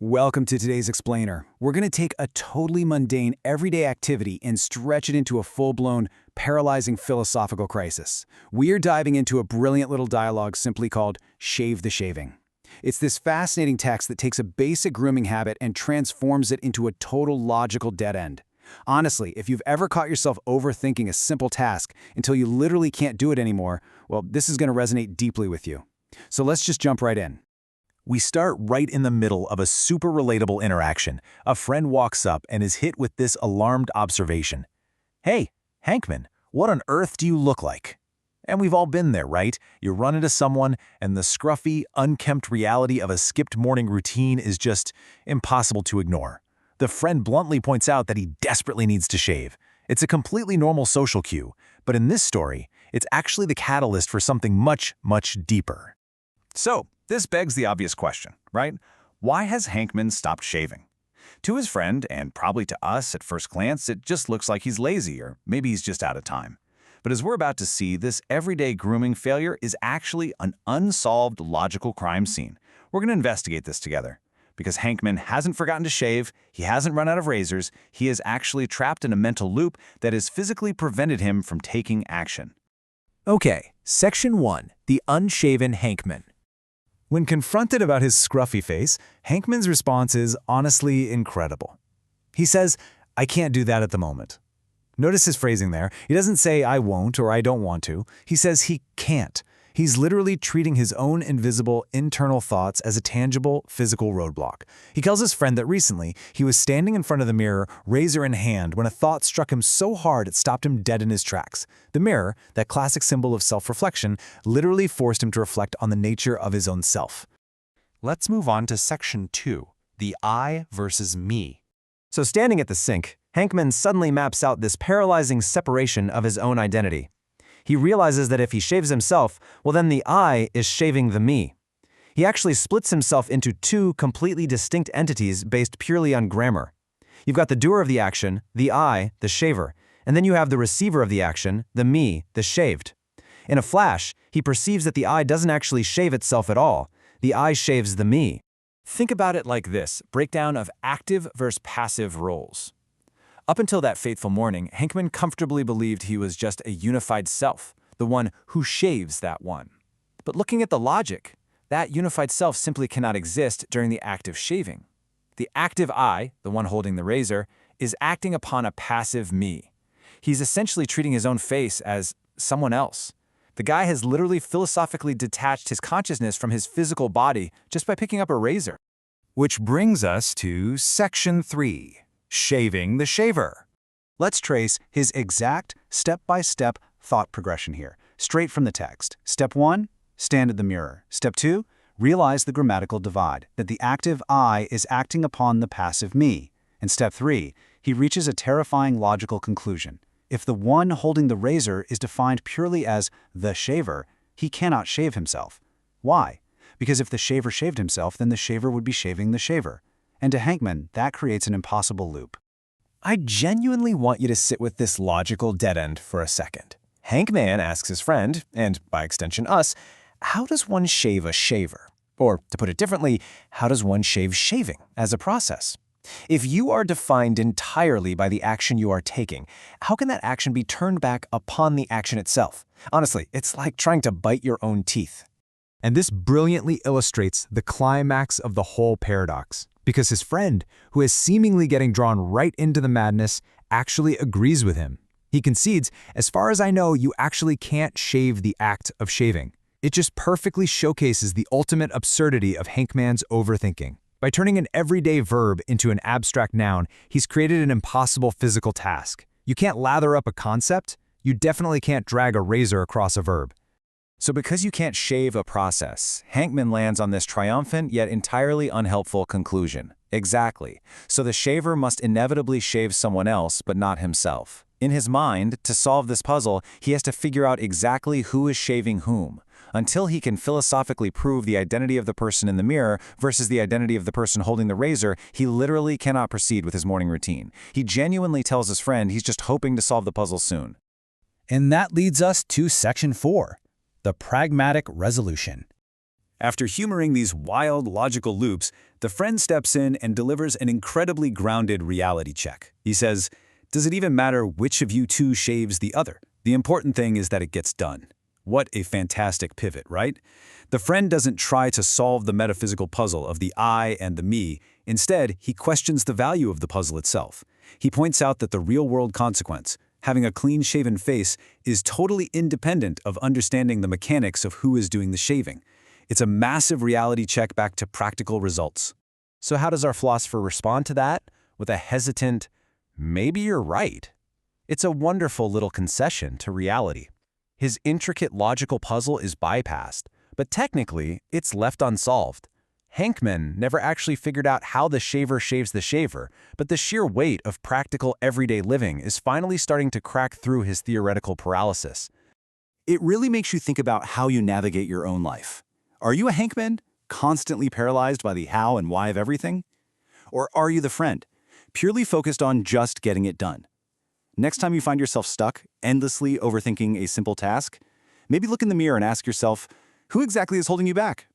Welcome to today's Explainer. We're going to take a totally mundane, everyday activity and stretch it into a full-blown, paralyzing philosophical crisis. We're diving into a brilliant little dialogue simply called Shave the Shaving. It's this fascinating text that takes a basic grooming habit and transforms it into a total logical dead end. Honestly, if you've ever caught yourself overthinking a simple task until you literally can't do it anymore, well, this is going to resonate deeply with you. So let's just jump right in. We start right in the middle of a super relatable interaction. A friend walks up and is hit with this alarmed observation. "Hey, Hankman, what on earth do you look like?" And we've all been there, right? You run into someone and the scruffy, unkempt reality of a skipped morning routine is just impossible to ignore. The friend bluntly points out that he desperately needs to shave. It's a completely normal social cue, but in this story, it's actually the catalyst for something much, much deeper. So, this begs the obvious question, right? Why has Hankman stopped shaving? To his friend, and probably to us at first glance, it just looks like he's lazy, or maybe he's just out of time. But as we're about to see, this everyday grooming failure is actually an unsolved logical crime scene. We're going to investigate this together. Because Hankman hasn't forgotten to shave, he hasn't run out of razors, he is actually trapped in a mental loop that has physically prevented him from taking action. Okay, Section 1, the unshaven Hankman. When confronted about his scruffy face, Hankman's response is honestly incredible. He says, "I can't do that at the moment." Notice his phrasing there. He doesn't say "I won't" or "I don't want to." He says he can't. He's literally treating his own invisible internal thoughts as a tangible, physical roadblock. He tells his friend that recently he was standing in front of the mirror, razor in hand, when a thought struck him so hard it stopped him dead in his tracks. The mirror, that classic symbol of self-reflection, literally forced him to reflect on the nature of his own self. Let's move on to Section 2, the I versus me. So standing at the sink, Hankman suddenly maps out this paralyzing separation of his own identity. He realizes that if he shaves himself, well then the I is shaving the me. He actually splits himself into two completely distinct entities based purely on grammar. You've got the doer of the action, the I, the shaver, and then you have the receiver of the action, the me, the shaved. In a flash, he perceives that the I doesn't actually shave itself at all. The I shaves the me. Think about it like this, breakdown of active versus passive roles. Up until that fateful morning, Hankman comfortably believed he was just a unified self, the one who shaves that one. But looking at the logic, that unified self simply cannot exist during the act of shaving. The active I, the one holding the razor, is acting upon a passive me. He's essentially treating his own face as someone else. The guy has literally philosophically detached his consciousness from his physical body just by picking up a razor. Which brings us to Section 3. Shaving the shaver. Let's trace his exact step-by-step thought progression here, straight from the text. Step 1, stand at the mirror. Step 2, realize the grammatical divide, that the active I is acting upon the passive me. And step 3, he reaches a terrifying logical conclusion. If the one holding the razor is defined purely as the shaver, he cannot shave himself. Why? Because if the shaver shaved himself, then the shaver would be shaving the shaver. And to Hankman, that creates an impossible loop. I genuinely want you to sit with this logical dead end for a second. Hankman asks his friend, and by extension us, how does one shave a shaver? Or, to put it differently, how does one shave shaving as a process? If you are defined entirely by the action you are taking, how can that action be turned back upon the action itself? Honestly, it's like trying to bite your own teeth. And this brilliantly illustrates the climax of the whole paradox. Because his friend, who is seemingly getting drawn right into the madness, actually agrees with him. He concedes, as far as I know, you actually can't shave the act of shaving. It just perfectly showcases the ultimate absurdity of Hankman's overthinking. By turning an everyday verb into an abstract noun, he's created an impossible physical task. You can't lather up a concept, you definitely can't drag a razor across a verb. So because you can't shave a process, Hankman lands on this triumphant yet entirely unhelpful conclusion. Exactly. So the shaver must inevitably shave someone else, but not himself. In his mind, to solve this puzzle, he has to figure out exactly who is shaving whom. Until he can philosophically prove the identity of the person in the mirror versus the identity of the person holding the razor, he literally cannot proceed with his morning routine. He genuinely tells his friend he's just hoping to solve the puzzle soon. And that leads us to Section 4. The pragmatic resolution. After humoring these wild, logical loops, the friend steps in and delivers an incredibly grounded reality check. He says, "Does it even matter which of you two shaves the other? The important thing is that it gets done." What a fantastic pivot, right? The friend doesn't try to solve the metaphysical puzzle of the I and the me. Instead, he questions the value of the puzzle itself. He points out that the real-world consequence, having a clean-shaven face, is totally independent of understanding the mechanics of who is doing the shaving. It's a massive reality check back to practical results. So how does our philosopher respond to that? With a hesitant, "Maybe you're right." It's a wonderful little concession to reality. His intricate logical puzzle is bypassed, but technically, it's left unsolved. Hankman never actually figured out how the shaver shaves the shaver, but the sheer weight of practical everyday living is finally starting to crack through his theoretical paralysis. It really makes you think about how you navigate your own life. Are you a Hankman, constantly paralyzed by the how and why of everything? Or are you the friend, purely focused on just getting it done? Next time you find yourself stuck, endlessly overthinking a simple task, maybe look in the mirror and ask yourself, who exactly is holding you back?